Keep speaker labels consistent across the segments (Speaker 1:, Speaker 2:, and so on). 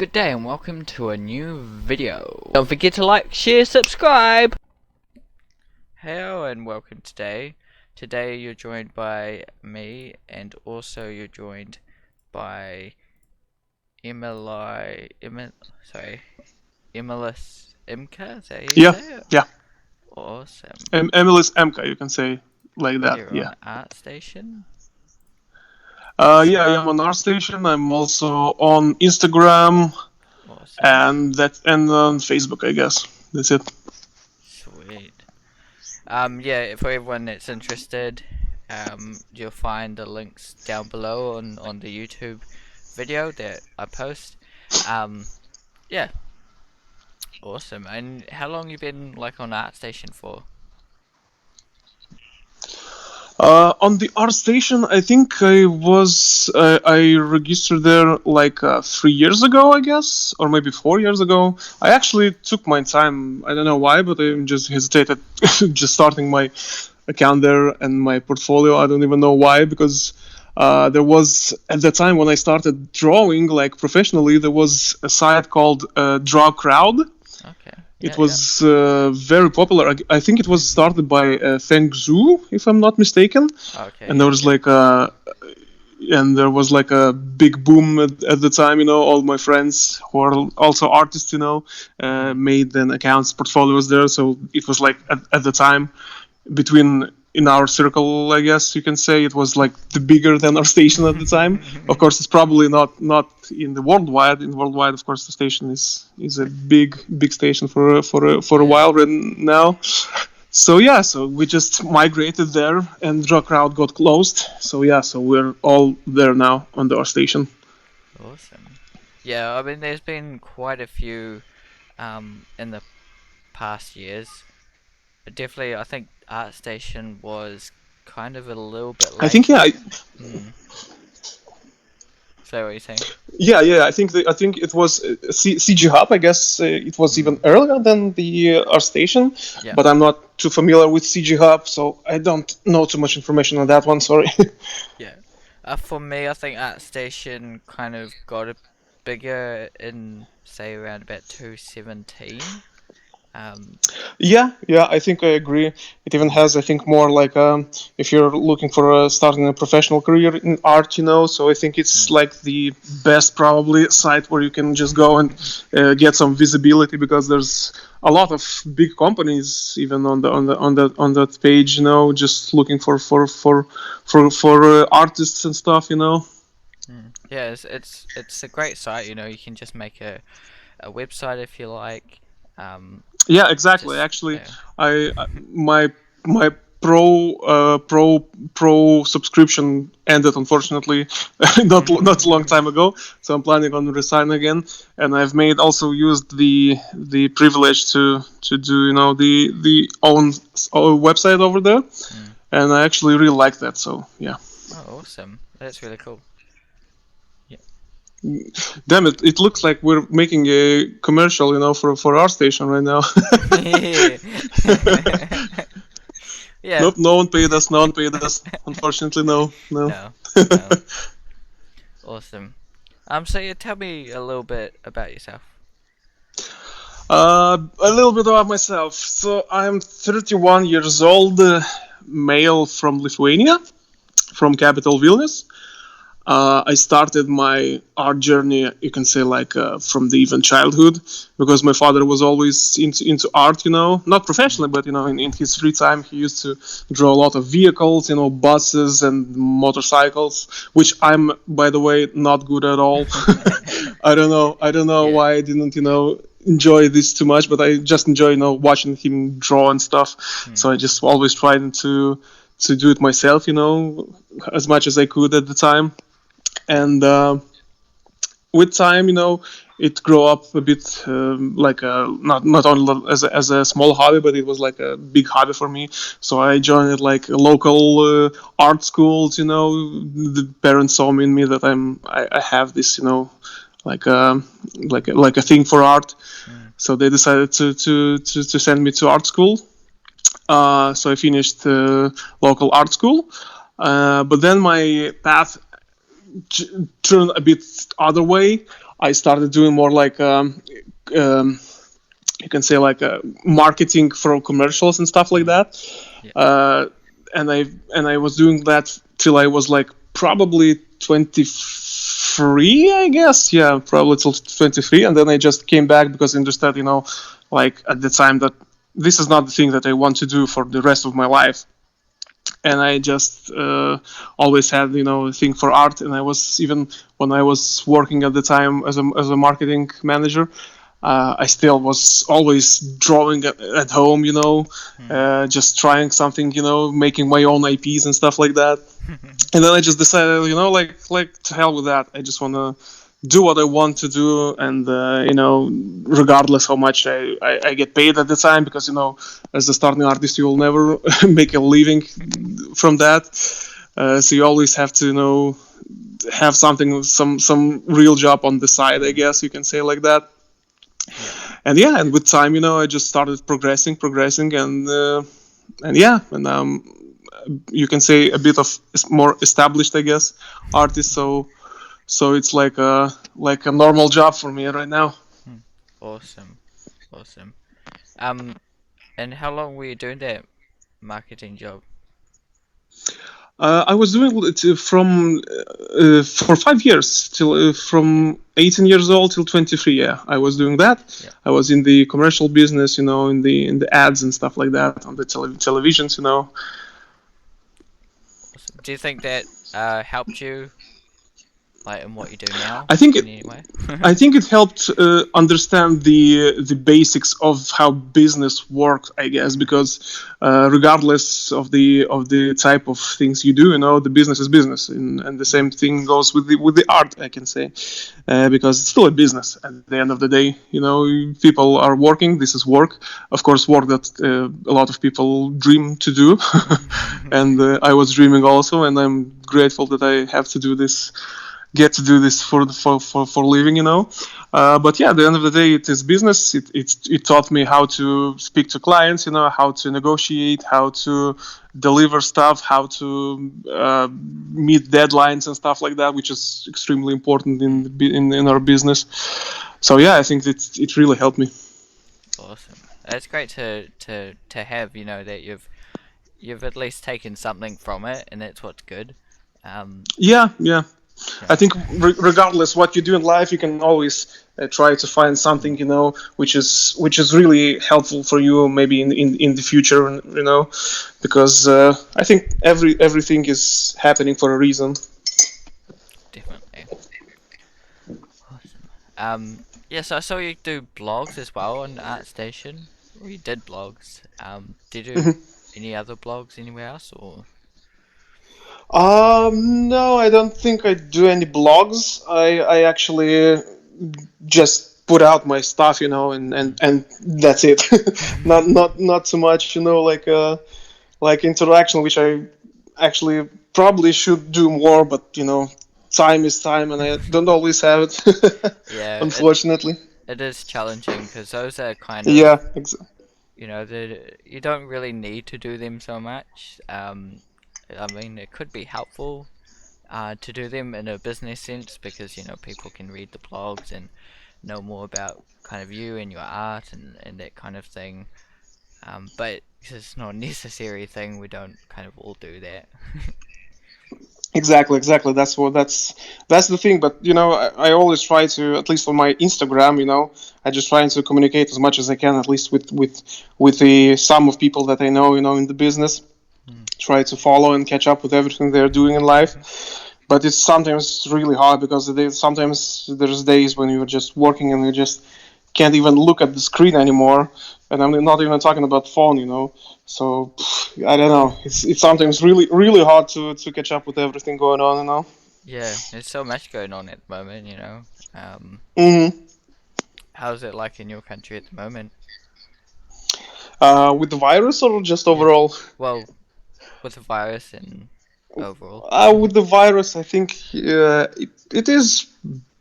Speaker 1: good day and welcome to a new video. Don't forget to like, share, subscribe! Hello and welcome today. Today you're joined by me and also you're joined by Emilis Emka, is that how you say it?
Speaker 2: Yeah.
Speaker 1: Awesome.
Speaker 2: Emilis Emka, you can say like that.
Speaker 1: You're
Speaker 2: Yeah.
Speaker 1: on ArtStation?
Speaker 2: Yeah, I am on ArtStation. I'm also on Instagram
Speaker 1: Awesome.
Speaker 2: and on Facebook, I guess. That's it.
Speaker 1: Sweet. Yeah, for everyone that's interested, you'll find the links down below on the YouTube video that I post. Yeah, awesome. And how long you been like on ArtStation for?
Speaker 2: On the ArtStation, I think I registered there like 3 years ago, I guess, or maybe 4 years ago. I actually took my time. I don't know why, but I just hesitated just starting my account there and my portfolio. I don't even know why, because there was, at the time when I started drawing like professionally, there was a site called Draw Crowd.
Speaker 1: Okay.
Speaker 2: It was very popular. I think it was started by Feng Zhu, if I'm not mistaken.
Speaker 1: Okay.
Speaker 2: And there was like a big boom at the time. You know, all my friends who are also artists, made then accounts, portfolios there. So it was like at the time, in our circle, I guess you can say, it was like the bigger than our station at the time. Of course, it's probably not in the worldwide. In worldwide, of course, the station is a big station for a while right now. So yeah, so we just migrated there, and Draw Crowd got closed. So yeah, so we're all there now on our station.
Speaker 1: Awesome. Yeah, I mean, there's been quite a few in the past years. But definitely, I think ArtStation was kind of a little bit late.
Speaker 2: I think yeah.
Speaker 1: So what are you saying?
Speaker 2: Yeah. I think it was CG Hub. I guess it was even earlier than the ArtStation.
Speaker 1: Yeah.
Speaker 2: But I'm not too familiar with CG Hub, so I don't know too much information on that one. Sorry.
Speaker 1: Yeah. For me, I think ArtStation kind of got a bigger in, say, around about 2017.
Speaker 2: Yeah, I think I agree. It even has, I think, more like if you're looking for starting a professional career in art, so I think it's like the best probably site where you can just go and get some visibility, because there's a lot of big companies even on that page, just looking for artists and stuff,
Speaker 1: Yeah, it's a great site. You can just make a website if you like.
Speaker 2: Yeah, exactly. Actually,
Speaker 1: yeah.
Speaker 2: My pro subscription ended, unfortunately, not a long time ago. So I'm planning on resign again, and I've also used the privilege to do the own website over there, and I actually really like that. So yeah.
Speaker 1: Oh, awesome! That's really cool.
Speaker 2: Damn it! It looks like we're making a commercial, for our station right now.
Speaker 1: Yeah.
Speaker 2: Nope, no one paid us. Unfortunately, no.
Speaker 1: No. Awesome. So yeah, tell me a little bit about yourself.
Speaker 2: A little bit about myself. So I'm 31 years old, male from Lithuania, from capital Vilnius. I started my art journey, you can say, like from the even childhood, because my father was always into art, not professionally, but in his free time he used to draw a lot of vehicles, buses and motorcycles, which I'm, by the way, not good at all. I don't know why I didn't enjoy this too much, but I just enjoy watching him draw and stuff. So I just always tried to do it myself, as much as I could at the time. And with time, it grew up a bit like not only as a small hobby, but it was like a big hobby for me. So I joined like local art schools. The parents saw in me that I have this, like a thing for art. So they decided to send me to art school. So I finished local art school, but then my path turned a bit other way. I started doing more like um, you can say like marketing for commercials and stuff like
Speaker 1: Mm.
Speaker 2: that.
Speaker 1: Yeah.
Speaker 2: Uh, and I was doing that till I was like probably 23, I guess. Yeah, probably till 23, and then I just came back because I understood, like at the time that this is not the thing that I want to do for the rest of my life. And I just always had a thing for art, and I was even when I was working at the time as a marketing manager. I still was always drawing at home,
Speaker 1: Mm.
Speaker 2: just trying something, making my own IPs and stuff like that. And then I just decided, like to hell with that. I just want to do what I want to do, and regardless how much I get paid at the time, because as a starting artist, you will never make a living from that. So you always have to have something, some real job on the side, I
Speaker 1: Mm.
Speaker 2: guess you can say like that.
Speaker 1: Yeah.
Speaker 2: And yeah, and with time, I just started progressing, and yeah, and you can say a bit of more established, I guess, artist. So it's like a normal job for me right now.
Speaker 1: Mm. Awesome. Awesome. Um, and how long were you doing that marketing job?
Speaker 2: I was doing it from for 5 years till from 18 years old till 23. Yeah, I was doing that.
Speaker 1: Yeah.
Speaker 2: I was in the commercial business, in the ads and stuff like that on the televisions.
Speaker 1: Awesome. Do you think that helped you like in what you do now
Speaker 2: I think
Speaker 1: in
Speaker 2: it
Speaker 1: any way?
Speaker 2: I think it helped understand the basics of how business works, I guess,
Speaker 1: Mm.
Speaker 2: because regardless of the type of things you do, the business is business, and the same thing goes with the art, I can say, because it's still a business. At the end of the day, people are working. This is work, of course, work that a lot of people dream to do, and I was dreaming also, and I'm grateful that I have to do this get to do this for living, but yeah, at the end of the day, it is business. It taught me how to speak to clients, how to negotiate, how to deliver stuff, how to meet deadlines and stuff like that, which is extremely important
Speaker 1: Mm.
Speaker 2: in our business. So yeah, I think it really helped me.
Speaker 1: Awesome. It's great to have, that you've at least taken something from it, and that's what's good.
Speaker 2: Yeah, yeah.
Speaker 1: You
Speaker 2: I
Speaker 1: know.
Speaker 2: think regardless what you do in life, you can always try to find something,
Speaker 1: Mm.
Speaker 2: which is really helpful for you, maybe in the future, because I think everything is happening for a reason.
Speaker 1: Definitely. Awesome. Yeah, so I saw you do blogs as well on ArtStation. Or you did blogs. Did you do any other blogs anywhere else, or?
Speaker 2: No, I don't think I do any blogs. I actually just put out my stuff, and
Speaker 1: Mm.
Speaker 2: and that's it. Not too much, like interaction, which I actually probably should do more, but time is time, and I don't always have it,
Speaker 1: Yeah,
Speaker 2: unfortunately.
Speaker 1: it is challenging because those are kind of,
Speaker 2: Yeah,
Speaker 1: you don't really need to do them so much. I mean, it could be helpful to do them in a business sense because people can read the blogs and know more about kind of you and your art and that kind of thing. But it's not a necessary thing. We don't kind of all do that.
Speaker 2: exactly. That's the thing. But I always try to, at least on my Instagram, I just try to communicate as much as I can, at least with the some of people that I know, in the business.
Speaker 1: Mm.
Speaker 2: Try to follow and catch up with everything they're doing in life. But it's sometimes really hard because sometimes there's days when you're just working and you just can't even look at the screen anymore. And I'm not even talking about phone, So I don't know. It's sometimes really hard to catch up with everything going on.
Speaker 1: Yeah, there's so much going on at the moment.
Speaker 2: Hmm.
Speaker 1: How's it like in your country at the moment?
Speaker 2: With the virus or just
Speaker 1: Yeah.
Speaker 2: overall?
Speaker 1: Well, with the virus and overall.
Speaker 2: With the virus, I think it is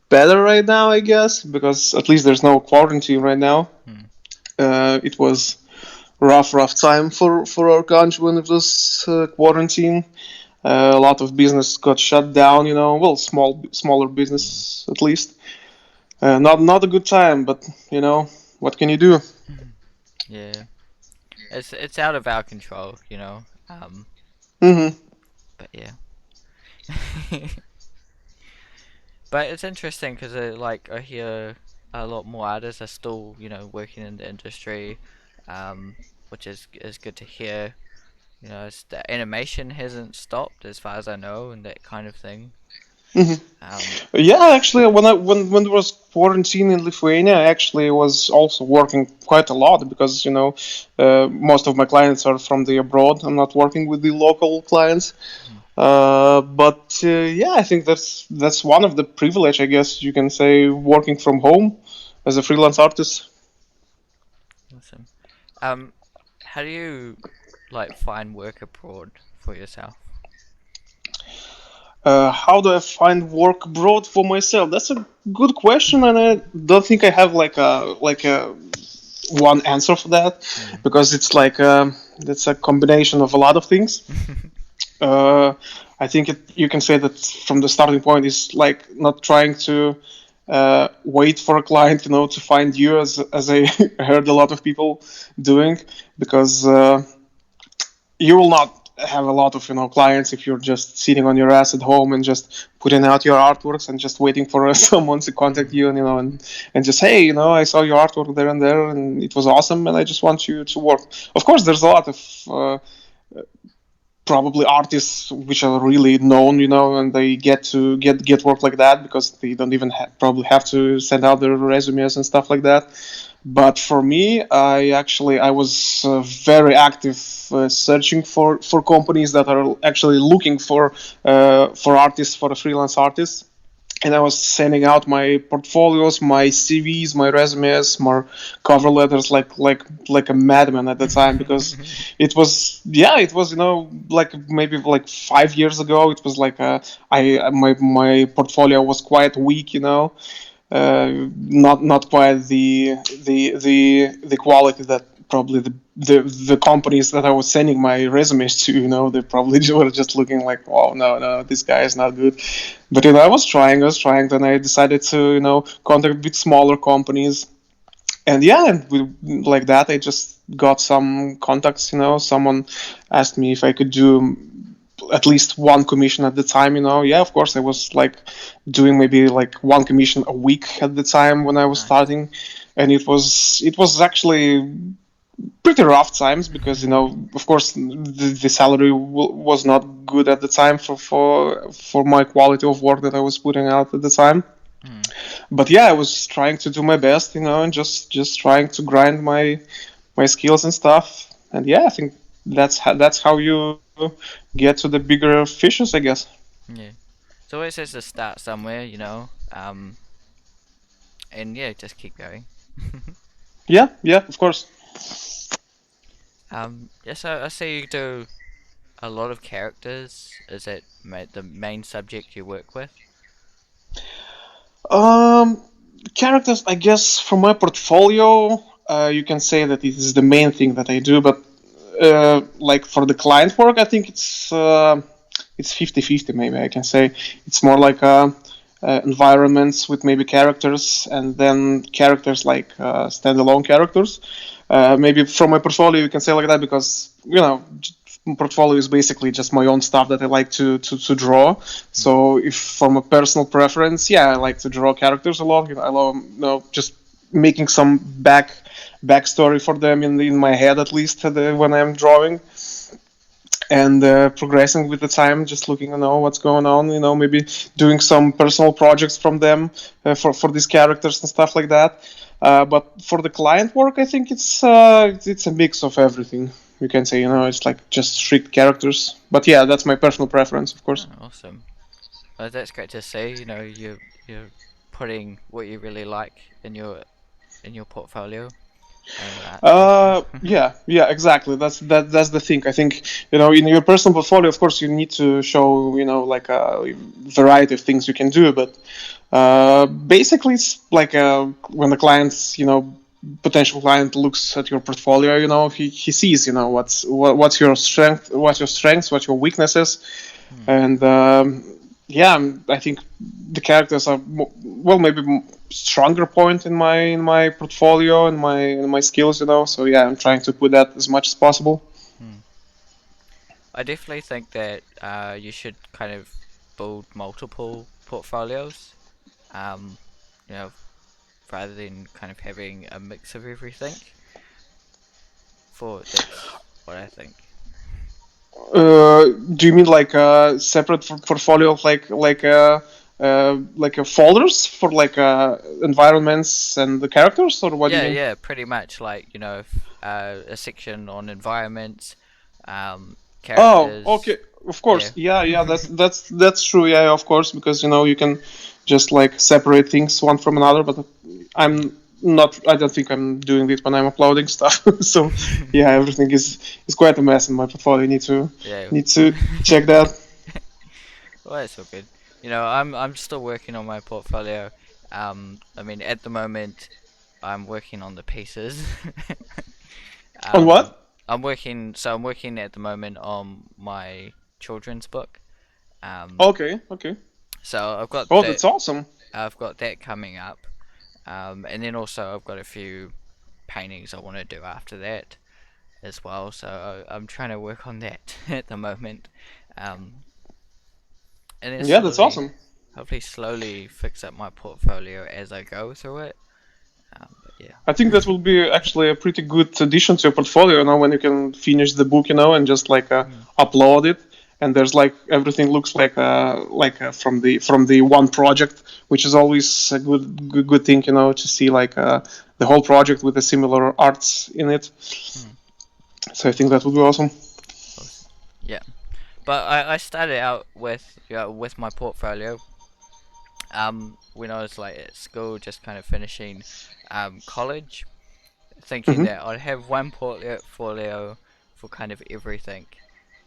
Speaker 2: better right now, I guess, because at least there's no quarantine right now.
Speaker 1: Hmm.
Speaker 2: It was rough time for our country when it was quarantine. A lot of business got shut down. Well, smaller business at least. Not a good time, but what can you do?
Speaker 1: Yeah, it's out of our control, you know.
Speaker 2: Hmm.
Speaker 1: But yeah. But it's interesting because like I hear a lot more artists are still, you know, working in the industry, um, which is good to hear. You know, the animation hasn't stopped as far as I know, and that kind of thing.
Speaker 2: Hmm.
Speaker 1: Um,
Speaker 2: Yeah, actually, when there was quarantine in Lithuania, I actually was also working quite a lot because most of my clients are from the abroad. I'm not working with the local clients.
Speaker 1: mhm,
Speaker 2: But yeah, I think that's one of the privilege, I guess you can say, working from home as a freelance artist.
Speaker 1: awesome. Um, how do you like find work abroad for yourself?
Speaker 2: How do I find work abroad for myself? That's a good question, and I don't think I have like a one answer for that
Speaker 1: Mm.
Speaker 2: because it's a combination of a lot of things. Uh, I think you can say that from the starting point is like not trying to wait for a client, to find you, as I heard a lot of people doing, because you will not have a lot of clients if you're just sitting on your ass at home and just putting out your artworks and just waiting for someone to contact
Speaker 1: Mm.
Speaker 2: you, and just, hey, I saw your artwork there and there and it was awesome and I just want you to work. Of course, there's a lot of probably artists which are really known, and they get work like that because they don't even probably have to send out their resumes and stuff like that. But for me, I was very active searching for companies that are actually looking for artists, for a freelance artist, and I was sending out my portfolios, my CVs, my resumes, my cover letters like a madman at the time, because it was like maybe like 5 years ago. It was like I my portfolio was quite weak, not quite the quality that probably the companies that I was sending my resumes to, they probably were just looking like, oh, no, this guy is not good. But then I decided to contact a bit smaller companies, and yeah, and like that I just got some contacts. Someone asked me if I could do at least one commission at the time. Yeah, of course I was like doing maybe like one commission a week at the time when I was
Speaker 1: Nice.
Speaker 2: starting, and it was actually pretty rough times because of course the salary was not good at the time for my quality of work that I was putting out at the time.
Speaker 1: Mm.
Speaker 2: But yeah, I was trying to do my best, and just trying to grind my skills and stuff. And yeah, I think that's how you get to the bigger fishes, I guess.
Speaker 1: Yeah. So it says to start somewhere, you know. And yeah, just keep going.
Speaker 2: Yeah, of course.
Speaker 1: Yes, I see you do a lot of characters. Is it the main subject you work with?
Speaker 2: Um, Characters, I guess, from my portfolio, you can say that it is the main thing that I do. But like for the client work, I think it's 50-50. Maybe I can say it's more like environments with maybe characters, and then characters like standalone characters. Maybe from my portfolio, you can say like that because portfolio is basically just my own stuff that I like to draw.
Speaker 1: Mm.
Speaker 2: So if from a personal preference, yeah, I like to draw characters a lot. I love just making some backstory for them in my head, at least when I'm drawing, and progressing with the time, just looking what's going on, maybe doing some personal projects from them for these characters and stuff like that. But for the client work, I think it's a mix of everything. You can say, it's like just strict characters. But yeah, that's my personal preference, of course.
Speaker 1: Oh, awesome. That's great to see. You know, you're putting what you really like in your portfolio and your art piece.
Speaker 2: Yeah, exactly. That's the thing. I think in your personal portfolio, of course, you need to show like a variety of things you can do. But basically, it's like when the clients, potential client looks at your portfolio, he sees, what's your strengths, what's your weaknesses,
Speaker 1: Hmm.
Speaker 2: and yeah, I think the characters are well, maybe stronger point in my portfolio and my skills, So yeah, I'm trying to put that as much as possible.
Speaker 1: Hmm. I definitely think that you should kind of build multiple portfolios. Um, you know, rather than kind of having a mix of everything. For that's what I think.
Speaker 2: Do you mean like a separate portfolio, like a folders for like environments and the characters, or what do you
Speaker 1: Yeah,
Speaker 2: mean?
Speaker 1: yeah, pretty much like a section on environments,
Speaker 2: Oh, okay.
Speaker 1: characters.
Speaker 2: Of
Speaker 1: Yeah.
Speaker 2: course. Yeah, yeah. That's true. Yeah, of course, because you can just like separate things one from another. But I'm not. I don't think I'm doing it when I'm uploading stuff. So yeah, everything is quite a mess in my portfolio.
Speaker 1: Yeah.
Speaker 2: Need to check that.
Speaker 1: Well, that's all good. I'm still working on my portfolio. I mean, at the moment, I'm working on the pieces.
Speaker 2: On
Speaker 1: um,
Speaker 2: what?
Speaker 1: I'm working at the moment on my children's book. Um,
Speaker 2: Okay. Okay.
Speaker 1: so
Speaker 2: Oh, that's awesome.
Speaker 1: I've got that coming up. And then also I've got a few paintings I want to do after that as well. So I'm trying to work on that at the moment. Um, and then
Speaker 2: Yeah, that's awesome.
Speaker 1: hopefully slowly fix up my portfolio as I go through it. But yeah.
Speaker 2: I think that will be actually a pretty good addition to your portfolio. When you can finish the book, and just like
Speaker 1: Mm.
Speaker 2: upload it, and there's like everything looks from the one project, which is always a good thing, to see like the whole project with the similar arts in it.
Speaker 1: Mm.
Speaker 2: So I think that would be awesome.
Speaker 1: Awesome. Yeah. But I started out with my portfolio. When I was like at school, just kind of finishing college, thinking
Speaker 2: Hmm.
Speaker 1: that I'd have one portfolio for kind of everything.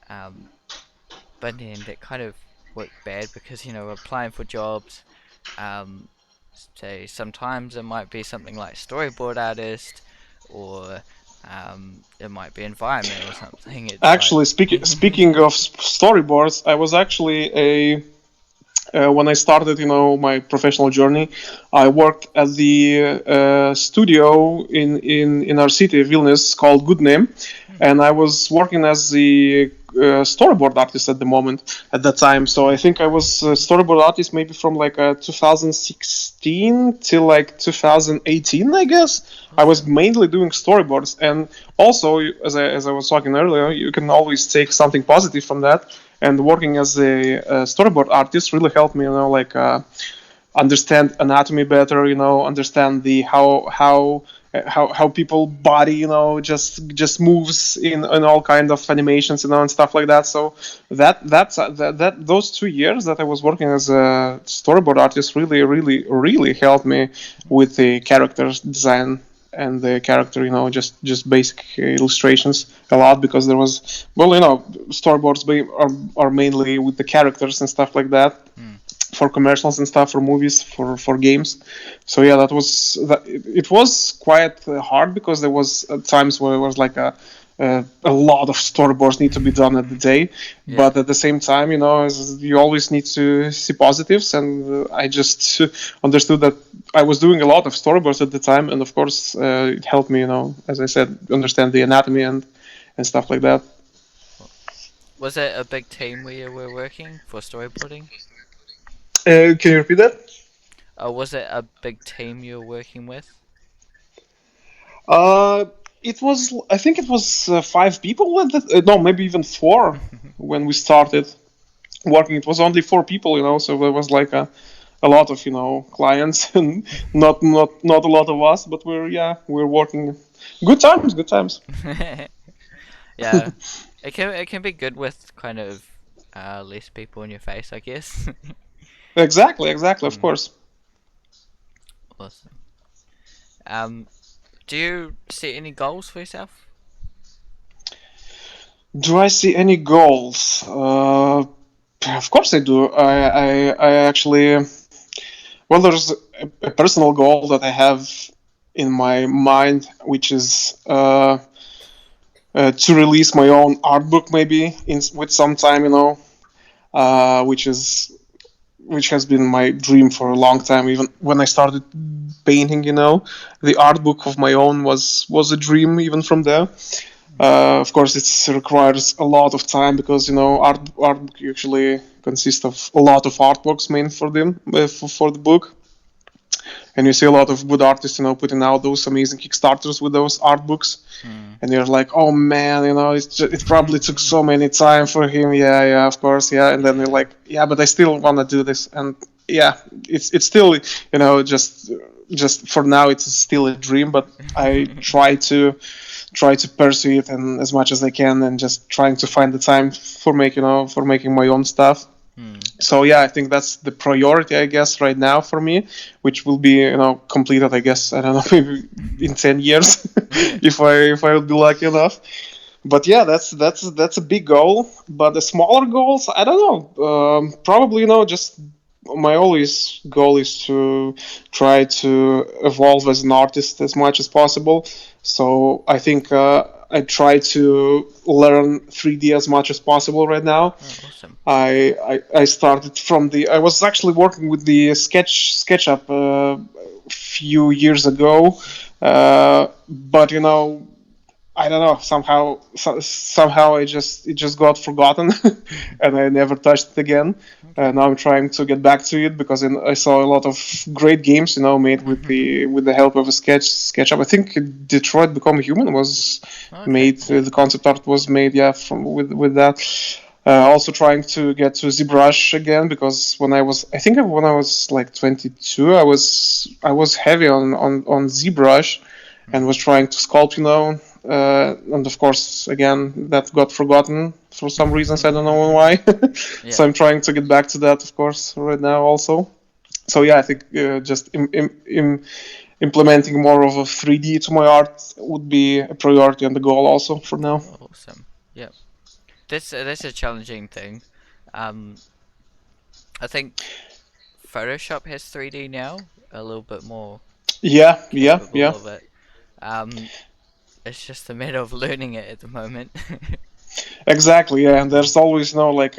Speaker 1: Um, but then that kind of worked bad because applying for jobs, um, say sometimes it might be something like storyboard artist, or it might be environment or something. It's like
Speaker 2: Actually, speaking of storyboards, I was actually a when I started, my professional journey, I worked at the studio in our city, Vilnius, called Good Name,
Speaker 1: hmm,
Speaker 2: and I was working as the storyboard artist at the moment at that time. So I think I was a storyboard artist maybe from like 2016 till like 2018, I guess. I was
Speaker 1: awesome.
Speaker 2: mainly doing storyboards, and also as I was talking earlier, you can always take something positive from that, and working as a storyboard artist really helped me, understand anatomy better, understand the how people body, just moves in all kind of animations, and stuff like that. So that those 2 years that I was working as a storyboard artist really helped me with the character design and the character, just basic illustrations a lot, because there was, well, storyboards are mainly with the characters and stuff like that,
Speaker 1: Hmm.
Speaker 2: for commercials and stuff, for movies, for games. So yeah, it was quite hard, because there was times where it was like a lot of storyboards need to be done at the day,
Speaker 1: Yeah.
Speaker 2: but at the same time, you always need to see positives, and I just understood that I was doing a lot of storyboards at the time, and of course it helped me, as I said, understand the anatomy and stuff like that.
Speaker 1: Was it a big team where you were working for storyboarding?
Speaker 2: Can you repeat that?
Speaker 1: Was it a big team you were working with?
Speaker 2: Uh, it was. I think it was 5 people. No, maybe even four when we started working. It was only 4 people, So there was like a lot of clients and not a lot of us, but we're working. Good times, good times.
Speaker 1: Yeah, it can be good with kind of less people in your face, I guess.
Speaker 2: Exactly, exactly. Of
Speaker 1: Hmm,
Speaker 2: course.
Speaker 1: awesome. Um, do you set any goals for yourself?
Speaker 2: Do I see any goals? Of course I do. I actually. Well, there's a personal goal that I have in my mind, which is to release my own art book, maybe with some time, which is which has been my dream for a long time. Even when I started painting, the art book of my own was a dream even from there. Of course, it requires a lot of time because art book usually consists of a lot of artworks made for them for the book, and you see a lot of good artists putting out those amazing Kickstarters with those art books,
Speaker 1: Mm.
Speaker 2: and you're like, oh man, it probably took so many time for him. Yeah, yeah, of course, yeah. And then you're
Speaker 1: Yeah.
Speaker 2: like, yeah, but I still want to do this, and yeah, it's still just for now it's still a dream, but I try to pursue it and as much as I can, and just trying to find the time for making my own stuff.
Speaker 1: Hmm.
Speaker 2: So yeah, I think that's the priority, I guess, right now for me, which will be completed, I guess, I don't know, maybe in 10 years, if I will be lucky enough. But yeah, that's a big goal. But the smaller goals, I don't know. Probably just my always goal is to try to evolve as an artist as much as possible. So I think I try to learn 3D as much as possible right now.
Speaker 1: Oh, awesome.
Speaker 2: I started from the. I was actually working with the SketchUp a few years ago, but I don't know. Somehow it just got forgotten, and I never touched it again.
Speaker 1: Okay.
Speaker 2: Now I'm trying to get back to it because I saw a lot of great games, made with the help of a SketchUp. I think Detroit Become Human was
Speaker 1: Okay.
Speaker 2: made.
Speaker 1: Yeah.
Speaker 2: The concept art was made, yeah, from with that. Also trying to get to ZBrush again because I think when I was like 22, I was heavy on ZBrush and
Speaker 1: Hmm.
Speaker 2: was trying to sculpt, and of course, again, that got forgotten for some reasons. I don't know why.
Speaker 1: Yeah.
Speaker 2: So I'm trying to get back to that, of course, right now also. So yeah, I think just implementing more of a 3D to my art would be a priority and the goal also for now.
Speaker 1: Oh, awesome. Yep. This is a challenging thing. Um, I think Photoshop has 3D now, a little bit more
Speaker 2: Yeah, yeah,
Speaker 1: capable
Speaker 2: yeah.
Speaker 1: of it. Um, it's just a matter of learning it at the moment.
Speaker 2: Exactly, yeah. And there's always like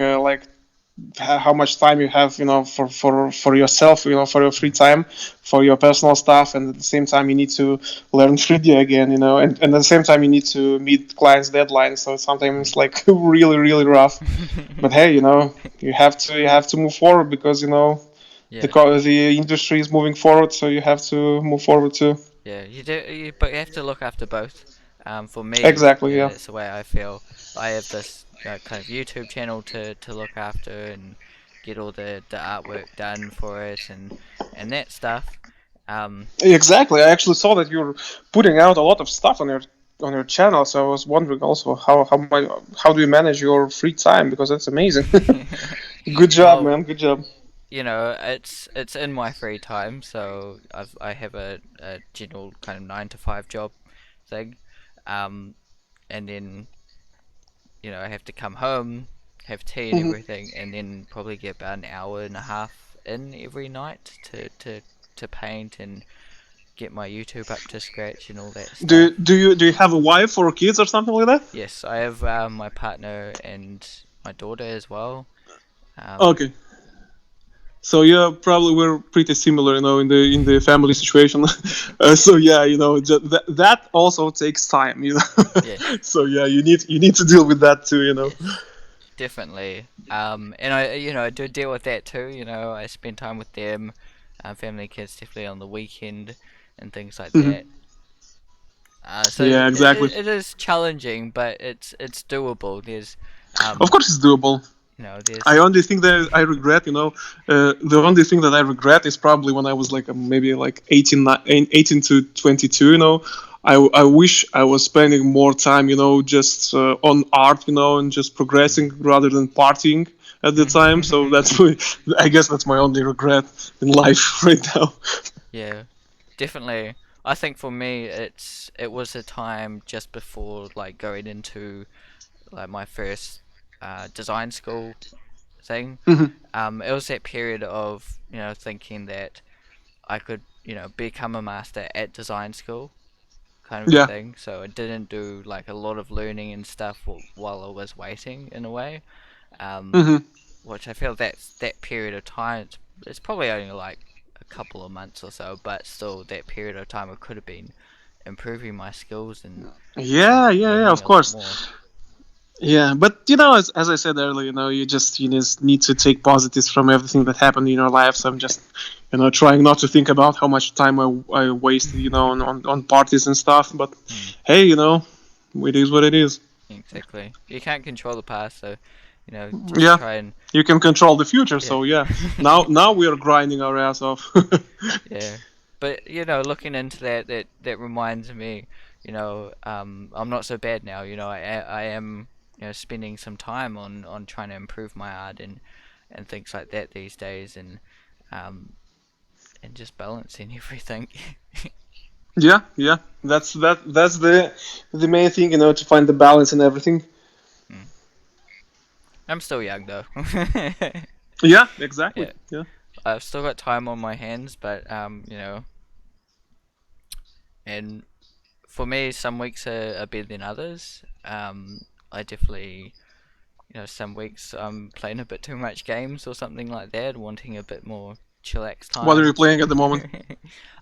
Speaker 2: how much time you have for yourself, for your free time, for your personal stuff, and at the same time you need to learn 3D again, and at the same time you need to meet clients deadlines, so sometimes it's like really really rough. But hey, you have to move forward because
Speaker 1: Yeah.
Speaker 2: the industry is moving forward, so you have to move forward too.
Speaker 1: Yeah, but you have to look after both. For me,
Speaker 2: Exactly, yeah.
Speaker 1: that's the way I feel. I have this kind of YouTube channel to look after and get all the artwork done for it and that stuff. Um,
Speaker 2: Exactly. I actually saw that you're putting out a lot of stuff on your channel. So I was wondering also how do you manage your free time because that's amazing. Good job,
Speaker 1: well,
Speaker 2: man. Good job.
Speaker 1: it's in my free time, so I have a general kind of 9 to 5 job thing. Um, and then I have to come home, have tea and
Speaker 2: Mhm.
Speaker 1: everything, and then probably get about an hour and a half in every night to paint and get my YouTube up to scratch and all that
Speaker 2: Do
Speaker 1: stuff.
Speaker 2: do you do you have a wife or kids or something like that?
Speaker 1: Yes, I have my partner and my daughter as well. Um,
Speaker 2: Okay. So yeah, probably we're pretty similar, in the family situation. So yeah, that also takes time.
Speaker 1: yes,
Speaker 2: So yeah, you need to deal with that too.
Speaker 1: yes, definitely. And I do deal with that too. I spend time with them, family, kids, definitely on the weekend and things like
Speaker 2: Mhm.
Speaker 1: that. So
Speaker 2: Yeah, exactly.
Speaker 1: it is challenging, but it's doable.
Speaker 2: Of
Speaker 1: Um,
Speaker 2: course, it's doable. I
Speaker 1: there's,
Speaker 2: only think that I regret, the only thing that I regret is probably when I was like maybe like 18 to 22. I wish I was spending more time, just on art, and just progressing rather than partying at the time. So I guess that's my only regret in life right now.
Speaker 1: yeah, definitely. I think for me, it was a time just before like going into like my first design school thing.
Speaker 2: Mhm.
Speaker 1: It was that period of thinking that I could become a master at design school kind of a
Speaker 2: Yeah.
Speaker 1: thing. So I didn't do like a lot of learning and stuff while I was waiting in a way. Um,
Speaker 2: Hmm.
Speaker 1: which I feel that period of time. It's probably only like a couple of months or so, but still that period of time I could have been improving my skills and
Speaker 2: Yeah, yeah, yeah.
Speaker 1: learning
Speaker 2: Of
Speaker 1: a lot
Speaker 2: course.
Speaker 1: more.
Speaker 2: Yeah, but as I said earlier, you just need to take positives from everything that happened in your life. So I'm just, trying not to think about how much time I wasted, on parties and stuff. But
Speaker 1: Hmm,
Speaker 2: hey, it is what it is.
Speaker 1: exactly. You can't control the past, so just
Speaker 2: Yeah,
Speaker 1: try and
Speaker 2: you can control the future.
Speaker 1: yeah.
Speaker 2: So yeah, now we are grinding our ass off.
Speaker 1: Yeah, but looking into that reminds me, I'm not so bad now. I am, spending some time on trying to improve my art and things like that these days, um, and just balancing everything.
Speaker 2: Yeah, yeah. That's the main thing, to find the balance and everything.
Speaker 1: Mm. I'm still young though.
Speaker 2: Yeah, exactly.
Speaker 1: Yeah,
Speaker 2: Yeah.
Speaker 1: I've still got time on my hands, but and for me, some weeks are better than others. I definitely some weeks I'm playing a bit too much games or something like that, wanting a bit more chillax
Speaker 2: What are
Speaker 1: time.
Speaker 2: you playing at the moment?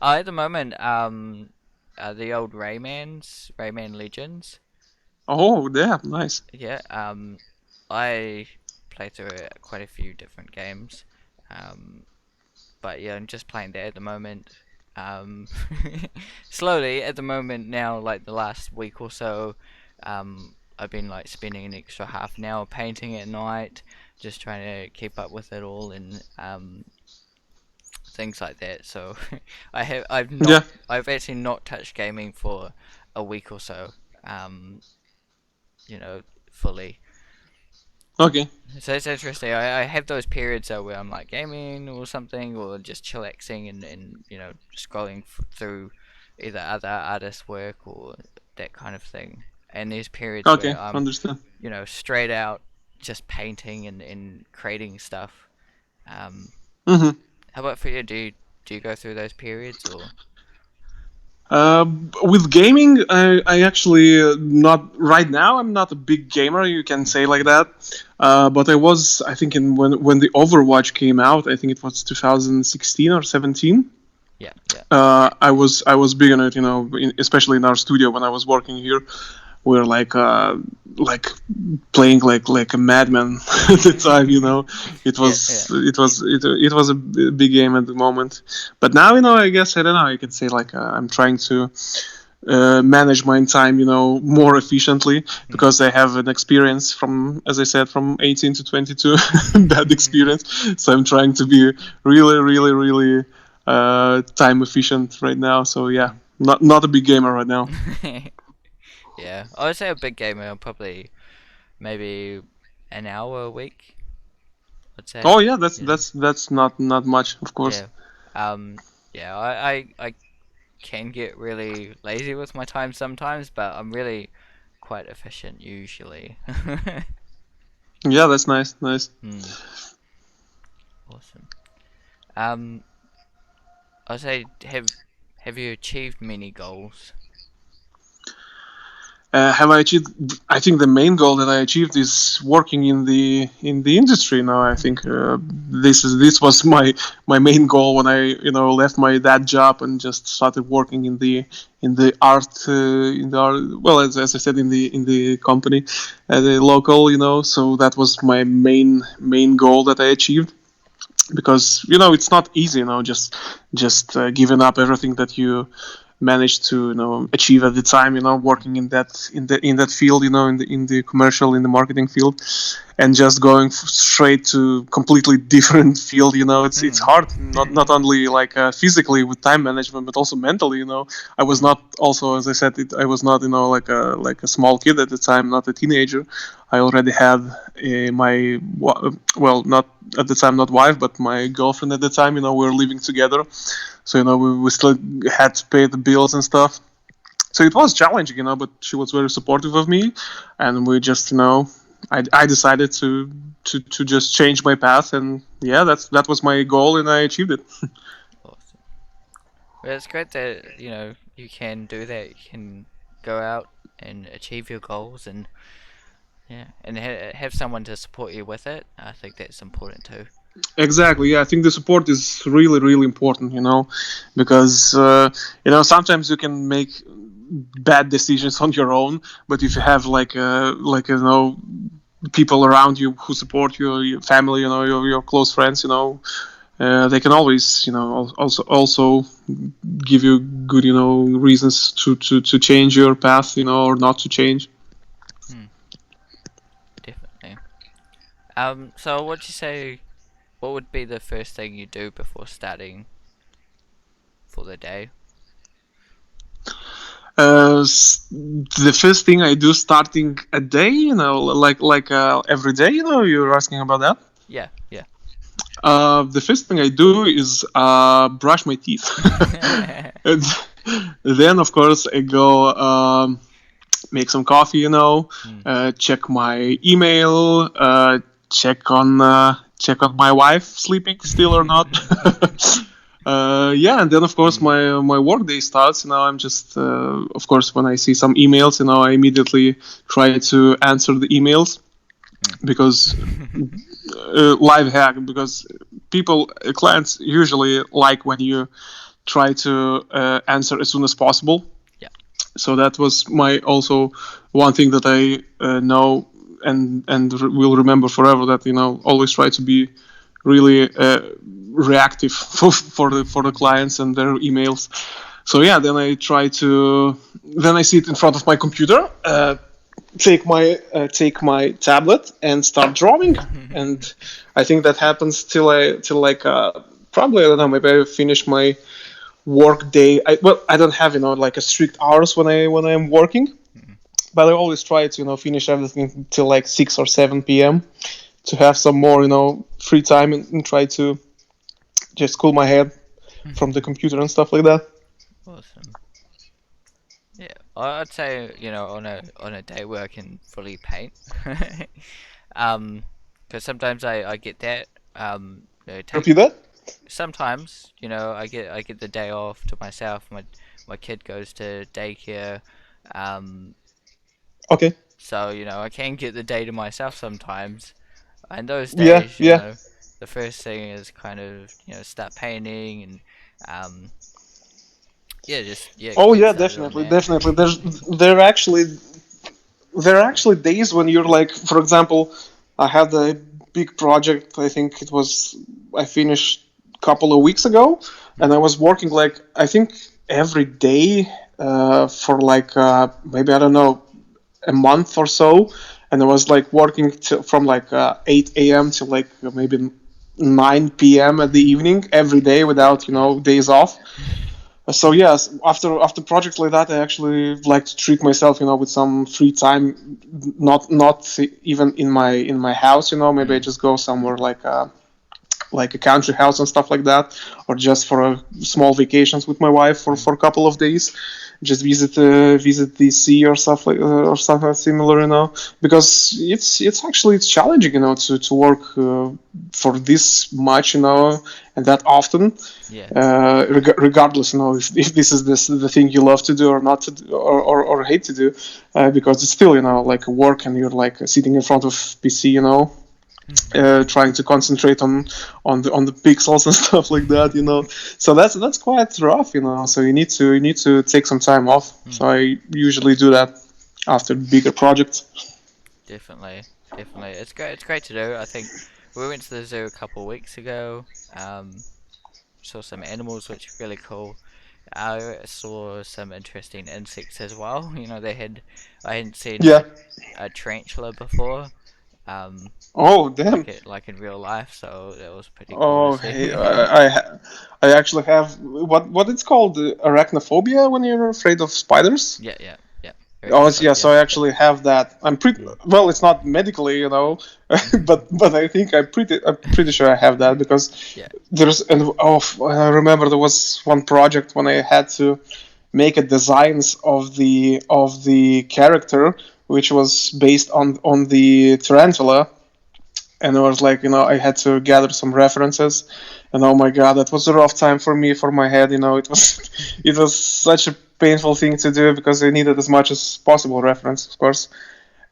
Speaker 1: At the moment, the old Rayman Legends.
Speaker 2: Oh, yeah, nice.
Speaker 1: Yeah, I play through quite a few different games. Um, but yeah, I'm just playing that at the moment. Um, slowly at the moment now, like the last week or so, I've been like spending an extra half an hour painting at night, just trying to keep up with it all and things like that. So
Speaker 2: Yeah.
Speaker 1: I've actually not touched gaming for a week or so, um, fully.
Speaker 2: Okay.
Speaker 1: So it's interesting. I have those periods though where I'm like gaming or something, or just chillaxing and scrolling through either other artists' work or that kind of thing. And there's periods
Speaker 2: Okay.
Speaker 1: where I'm,
Speaker 2: Understand.
Speaker 1: straight out just painting and creating stuff. Um,
Speaker 2: Mm-hmm.
Speaker 1: how about for you? Do you go through those periods or?
Speaker 2: With gaming, I actually not right now. I'm not a big gamer. You can say like that. But I was. I think when the Overwatch came out, I think it was 2016 or 17.
Speaker 1: Yeah, yeah.
Speaker 2: I was big on it. Especially in our studio when I was working here. We were like playing like a madman at the time. It
Speaker 1: Yeah, yeah.
Speaker 2: was it was it, it was a big game at the moment. But now, I guess I don't know. I can say like I'm trying to manage my time, more efficiently
Speaker 1: Hmm.
Speaker 2: because I have an experience from, as I said, from 18 to 22, bad experience. So I'm trying to be really, really, really time efficient right now. So yeah, not a big gamer right now.
Speaker 1: Yeah, I would say a big gamer. Probably maybe an hour a week. I'd say.
Speaker 2: Oh yeah, that's
Speaker 1: You know.
Speaker 2: that's that's not much, of course.
Speaker 1: Yeah. Um. Yeah. I can get really lazy with my time sometimes, but I'm really quite efficient usually.
Speaker 2: Yeah, that's nice, nice.
Speaker 1: Hmm. Awesome. Um. I'd say have you achieved many goals?
Speaker 2: Have I achieved? I think the main goal that I achieved is working in the industry now. I think this was my main goal when I left my dad job and just started working in the art well, as I said, in the company at the local. So that was my main goal that I achieved, because it's not easy, just giving up everything that you managed to achieve at the time, working in that field, in the commercial, in the marketing field, and just going straight to completely different field. It's
Speaker 1: Hmm.
Speaker 2: hard, not only like physically with time management, but also mentally. I was
Speaker 1: Hmm.
Speaker 2: not, also, as I said, I was not, like a small kid at the time, not a teenager. I already had well, not at the time, not wife, but my girlfriend at the time. We were living together, so we still had to pay the bills and stuff. So it was challenging, but she was very supportive of me, and we just, I decided to just change my path, and yeah, that was my goal, and I achieved it.
Speaker 1: Awesome. Well, it's great that you can do that. You can go out and achieve your goals, and Yeah, and have someone to support you with it. I think that's important too.
Speaker 2: Exactly. Yeah, I think the support is really, really important. Because sometimes you can make bad decisions on your own, but if you have people around you who support you, your family, your close friends, they can always, also give you good, reasons to change your path, or not to change.
Speaker 1: Hmm, definitely. So what'd you say? What would be the first thing you do before starting for the day?
Speaker 2: The first thing I do starting a day, every day, you're asking about that.
Speaker 1: Yeah, yeah.
Speaker 2: The first thing I do is brush my teeth. And then, of course, I go make some coffee,
Speaker 1: Hmm.
Speaker 2: check my email, check on my wife sleeping still or not. Yeah, and then of course
Speaker 1: Hmm.
Speaker 2: my work day starts. I'm just of course when I see some emails, I immediately try to answer the emails because live hack because clients usually like when you try to answer as soon as possible.
Speaker 1: Yeah.
Speaker 2: So that was my also one thing that I know and will remember forever, that always try to be really reactive for the clients and their emails. So yeah, then I sit in front of my computer, take my tablet and start drawing. And I think that happens till like probably, I don't know, maybe I finish my work day. I don't have like a strict hours when I'm working, but I always try to finish everything till like 6 or 7 p.m. to have some more free time, and try to just cool my head from the computer and stuff like that.
Speaker 1: Awesome. Yeah, I'd say on a day where I can fully paint, um, because sometimes I get that take
Speaker 2: Repeat that.
Speaker 1: sometimes I get the day off to myself. My kid goes to daycare, um,
Speaker 2: Okay.
Speaker 1: so I can get the day to myself sometimes. And those
Speaker 2: Yeah,
Speaker 1: days,
Speaker 2: yeah.
Speaker 1: the first thing is kind of start painting and um, yeah, just
Speaker 2: Oh
Speaker 1: get
Speaker 2: yeah,
Speaker 1: started on
Speaker 2: definitely,
Speaker 1: that.
Speaker 2: definitely. There are actually there are actually days when you're like, for example, I had a big project. I think I finished a couple of weeks ago, and I was working like, I think, every day for like maybe, I don't know, a month or so, and I was like working from like 8 a.m. to like maybe 9 p.m. at the evening every day without
Speaker 1: Yeah.
Speaker 2: days off. So yes, after projects like that, I actually like to treat myself, with some free time. Not even in my house, maybe I
Speaker 1: Mm.
Speaker 2: just go somewhere like a country house and stuff like that, or just for a small vacations with my wife for a couple of days, just visit the sea or stuff or something similar, because it's challenging, to work for this much, and that often,
Speaker 1: Yeah.
Speaker 2: regardless, if this is the thing you love to do or not to do, or hate to do, because it's still, like work, and you're like sitting in front of PC, trying to concentrate on the pixels and stuff like that, so that's quite rough, so you need to take some time off. So
Speaker 1: Mm.
Speaker 2: I usually do that after bigger projects.
Speaker 1: Definitely, definitely. It's great. It's great to do. I think we went to the zoo a couple of weeks ago. Saw some animals, which are really cool. I saw some interesting insects as well. I hadn't seen
Speaker 2: Yeah.
Speaker 1: a tarantula before. Um,
Speaker 2: Oh damn.
Speaker 1: like in real life, so that was pretty cool to
Speaker 2: Oh
Speaker 1: see.
Speaker 2: hey, I actually have what it's called, arachnophobia, when you're afraid of spiders.
Speaker 1: Yeah, yeah, yeah.
Speaker 2: Oh yeah, so
Speaker 1: Arachnophobia.
Speaker 2: I actually have that. I'm pretty
Speaker 1: Mm.
Speaker 2: well. It's not medically, but I think I'm pretty sure I have that, because
Speaker 1: Yeah.
Speaker 2: I remember there was one project when I had to make a designs of the character, which was based on the tarantula, and it was like, I had to gather some references, and oh my god, that was a rough time for me, for my head. It was it was such a painful thing to do, because I needed as much as possible reference, of course,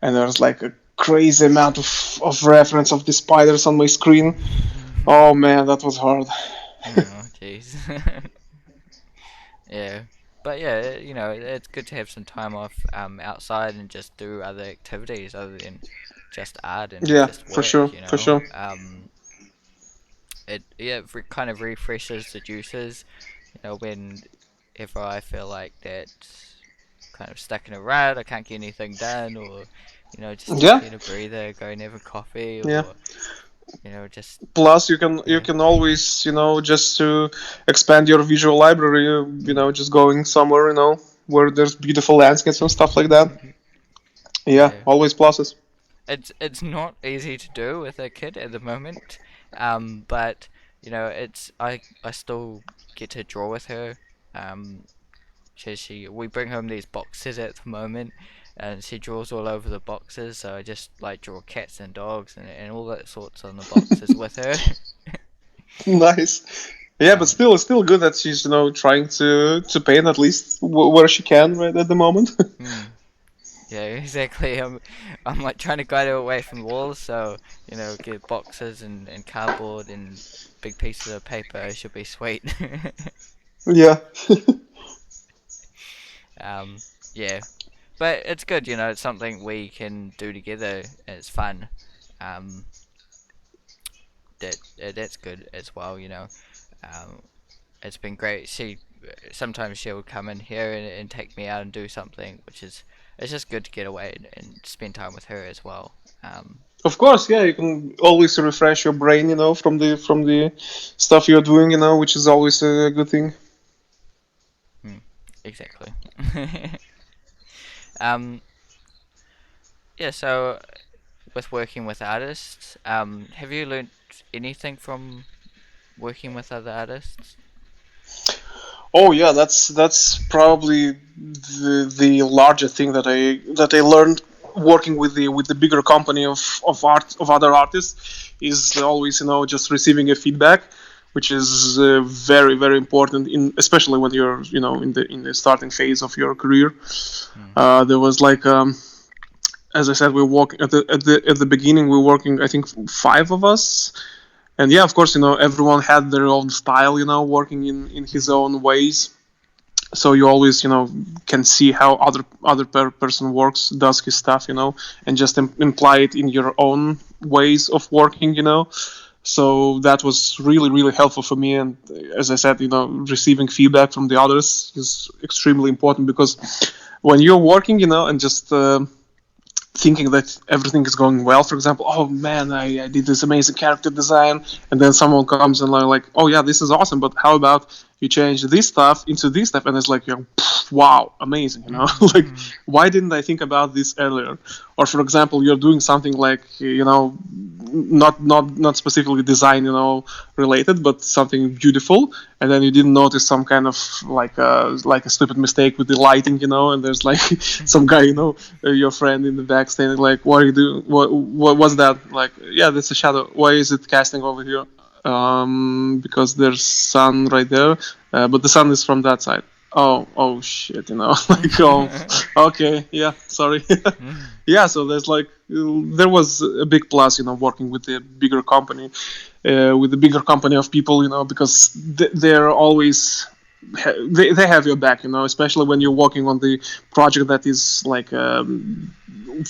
Speaker 2: and there was like crazy amount of reference of the spiders on my screen. Oh man, that was hard.
Speaker 1: Oh, jeez. Yeah. But yeah, it's good to have some time off outside and just do other activities other than just art and
Speaker 2: Yeah,
Speaker 1: just
Speaker 2: for sure,
Speaker 1: work,
Speaker 2: for sure.
Speaker 1: it kind of refreshes the juices, whenever I feel like that kind of stuck in a rut, I can't get anything done, or just
Speaker 2: Yeah,
Speaker 1: need a breather, go and have a coffee,
Speaker 2: yeah.
Speaker 1: or just
Speaker 2: Plus, you
Speaker 1: yeah.
Speaker 2: can always, just to expand your visual library,
Speaker 1: Mm.
Speaker 2: just going somewhere, where there's beautiful landscapes and stuff like that. Yeah,
Speaker 1: Yeah.
Speaker 2: always pluses.
Speaker 1: It's not easy to do with a kid at the moment, but it's I still get to draw with her. Um, she we bring home these boxes at the moment, and she draws all over the boxes. So I just like draw cats and dogs and all that sorts on the boxes with her.
Speaker 2: Nice. Yeah, but
Speaker 1: um,
Speaker 2: still, it's still good that she's trying to paint at least where she can right at the moment.
Speaker 1: mm, yeah, exactly. I'm like trying to guide her away from the walls, so get boxes and cardboard and big pieces of paper should be sweet.
Speaker 2: Yeah.
Speaker 1: Um, yeah, but it's good, it's something we can do together. It's fun. Um, that's good as well. Um, it's been great. Sometimes she'll come in here and take me out and do something, which is it's just good to get away and spend time with her as well. Um,
Speaker 2: Of course, yeah, you can always refresh your brain, from the stuff you're doing, which is always a good thing.
Speaker 1: hmm, exactly. um, yeah. So with working with artists, have you learnt anything from working with other artists?
Speaker 2: Oh yeah, that's probably the largest thing that I learned working with the bigger company of other artists is always just receiving a feedback, which is very very important in especially when you're in the starting phase of your career.
Speaker 1: Hmm.
Speaker 2: There was like as I said, we were working at the beginning. We were working, I think, five of us, and yeah, of course, everyone had their own style, working in his own ways. So you always, can see how other person works, does his stuff, and just imply it in your own ways of working, So that was really really helpful for me. And as I said, receiving feedback from the others is extremely important because when you're working, and just thinking that everything is going well. For example, oh man, I did this amazing character design, and then someone comes and like, oh yeah, this is awesome, but how about you change this stuff into this stuff? And it's like, wow, amazing, like, why didn't I think about this earlier? Or for example, you're doing something like, not specifically design, related, but something beautiful, and then you didn't notice some kind of like a stupid mistake with the lighting, and there's like some guy, your friend in the back standing like, what are you doing? What's that? Like, yeah, that's a shadow. Why is it casting over here? Because there's sun right there, but the sun is from that side. Oh shit, like, oh, okay, yeah, sorry. Yeah, so there was a big plus, working with the bigger company, of people, because they're always they have your back, especially when you're working on the project that is like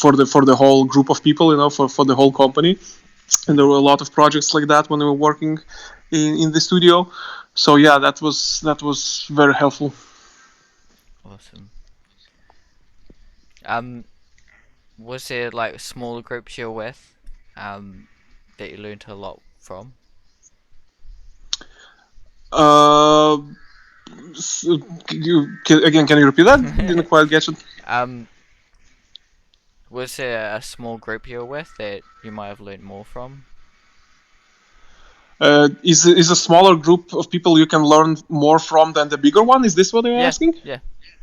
Speaker 2: for the whole group of people, for the whole company. And there were a lot of projects like that when we were working in the studio. So yeah, that was very helpful.
Speaker 1: Awesome. Um, was there like smaller groups you're with, that you learned a lot from?
Speaker 2: Uh, can you repeat that? Didn't quite get it.
Speaker 1: um, was there a small group you were with that you might have learned more from?
Speaker 2: Is a smaller group of people you can learn more from than the bigger one? Is this what you're
Speaker 1: Yeah,
Speaker 2: asking?
Speaker 1: yeah.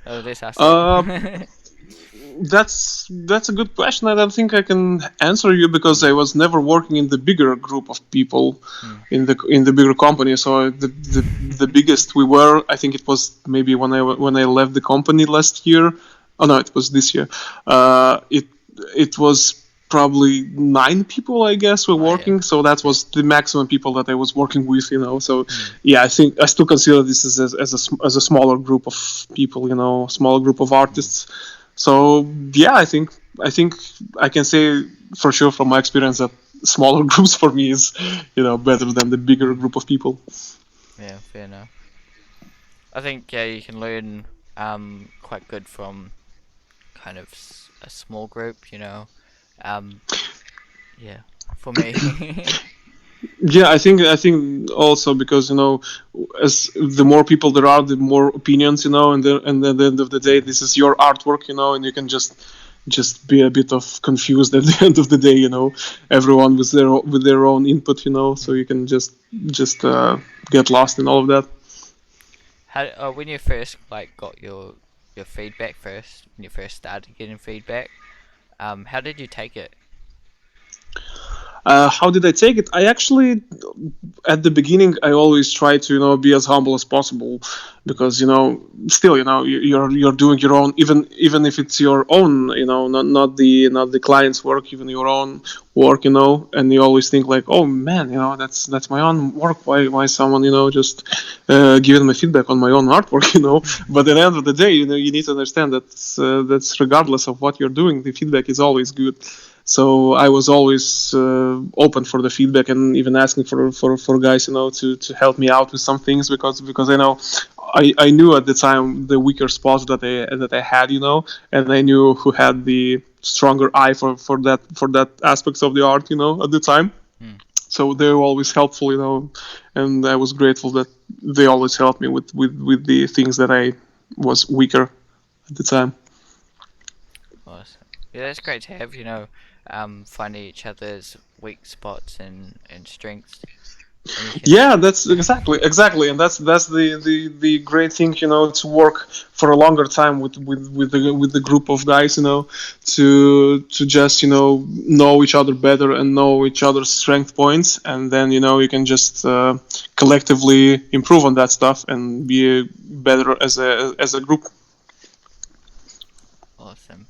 Speaker 1: Oh, let's ask that.
Speaker 2: Uh, that's a good question. I don't think I can answer you because
Speaker 1: Hmm.
Speaker 2: I was never working in the bigger group of people
Speaker 1: Hmm.
Speaker 2: in the bigger company. So the biggest we were, I think it was maybe when I left the company last year. Oh no, it was this year. It was probably 9 people, I guess, were
Speaker 1: Oh yeah.
Speaker 2: working. So that was the maximum people that I was working with, So
Speaker 1: Hmm.
Speaker 2: yeah, I think I still consider this as a smaller group of people, smaller group of
Speaker 1: Hmm.
Speaker 2: artists. So yeah, I think I can say for sure from my experience that smaller groups for me is better than the bigger
Speaker 1: Hmm.
Speaker 2: group of people.
Speaker 1: Yeah, fair enough. I think yeah, you can learn quite good from kind of a small group. Um, yeah, for me.
Speaker 2: Yeah, I think also because as the more people there are, the more opinions, and at the end of the day,
Speaker 1: Hmm.
Speaker 2: this is your artwork, and you can just be a bit of confused at the end of the day, everyone with their own input, so
Speaker 1: Hmm.
Speaker 2: you can just get lost in all of that.
Speaker 1: How when you first like got your feedback first, when you first started getting feedback, how did you take it?
Speaker 2: How did I take it? I actually, at the beginning, I always try to be as humble as possible, because still you're doing your own, even if it's your own, not the client's work, even your own work, and you always think like, oh man, that's my own work. Why someone just giving me feedback on my own artwork, But at the end of the day, you need to understand that that's regardless of what you're doing, the feedback is always good. So I was always open for the feedback, and even asking for guys, to help me out with some things, because I knew at the time the weaker spots that I had, and I knew who had the stronger eye for that aspects of the art, at the time.
Speaker 1: Hmm.
Speaker 2: So they were always helpful, and I was grateful that they always helped me with the things that I was weaker at the time.
Speaker 1: Awesome. Yeah, that's great to have. Finding each other's weak spots and strengths, and you can.
Speaker 2: Yeah, that's exactly, and that's the great thing, to work for a longer time with the group of guys, to just know each other better and know each other's strength points, and then you can just collectively improve on that stuff and be better as a group.
Speaker 1: Awesome.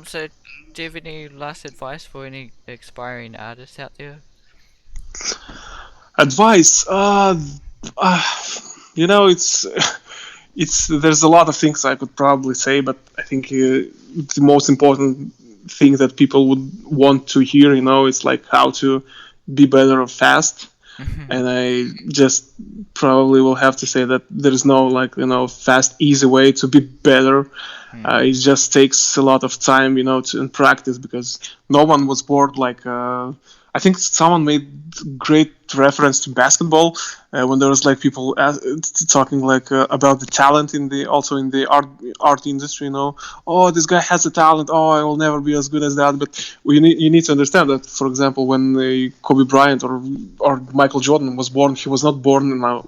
Speaker 1: So do you have any last advice for any aspiring artists out there?
Speaker 2: Advice, uh it's there's a lot of things I could probably say, but I think the most important thing that people would want to hear, is like how to be better fast. And I just probably will have to say that there is no like fast easy way to be better.
Speaker 1: Hmm.
Speaker 2: It just takes a lot of time, to in practice, because no one was born like. I think someone made great reference to basketball when there was like people talking like about the talent in the art industry. Oh, this guy has a talent. Oh, I will never be as good as that. But you need to understand that, for example, when Kobe Bryant or Michael Jordan was born, he was not born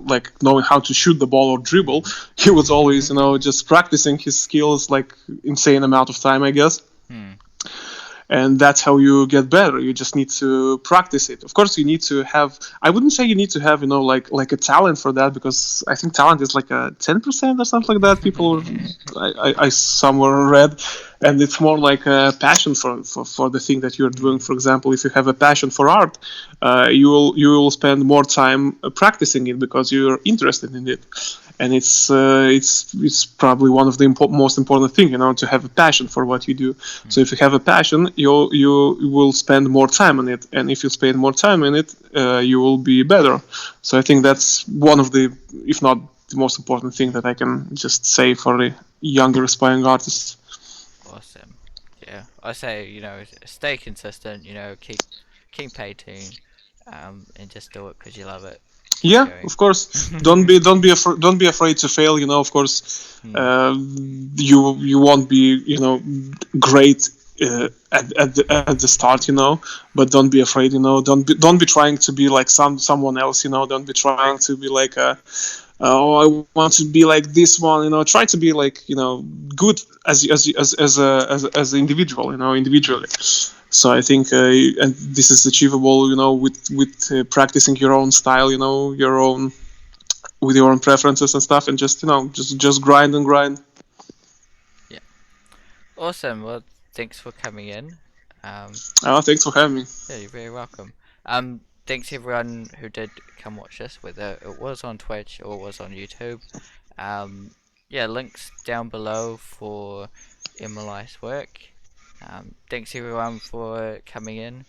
Speaker 2: like knowing how to shoot the ball or dribble. He was always just practicing his skills like insane amount of time, I guess.
Speaker 1: Hmm.
Speaker 2: And that's how you get better. You just need to practice it. Of course, you need to have, I wouldn't say you need to have like a talent for that, because I think talent is like a 10% or something like that. People I somewhere read. And it's more like a passion for the thing that you're doing.
Speaker 1: Hmm.
Speaker 2: For example, if you have a passion for art, you will spend more time practicing it because you're interested in it. And it's probably one of the most important thing, to have a passion for what you do. So
Speaker 1: Hmm.
Speaker 2: if you have a passion, you will spend more time on it, and if you spend more time in it, you will be better. So I think that's one of the, if not the most important thing that I can just say for the younger aspiring artists.
Speaker 1: Awesome. Yeah, I say stay consistent. Keep painting, and just do it because you love it. Keep
Speaker 2: Yeah,
Speaker 1: going.
Speaker 2: of course. Don't be afraid to fail. Of course,
Speaker 1: Hmm.
Speaker 2: you won't be great at the start. But don't be afraid. Don't be trying to be like someone else. Don't be trying to be like oh, I want to be like this one. Try to be like good as an individual. Individually. So I think and this is achievable, with practicing your own style, your own with your own preferences and stuff, and just grind and grind.
Speaker 1: Yeah. Awesome. Well, thanks for coming in.
Speaker 2: Thanks for having me.
Speaker 1: Yeah, you're very welcome. Thanks everyone who did come watch this, whether it was on Twitch or was on YouTube. Um, yeah, links down below for Emilis' work. Thanks everyone for coming in.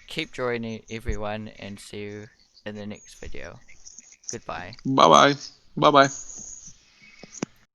Speaker 1: Keep joining everyone and see you in the next video. Goodbye.
Speaker 2: Bye bye. Bye bye.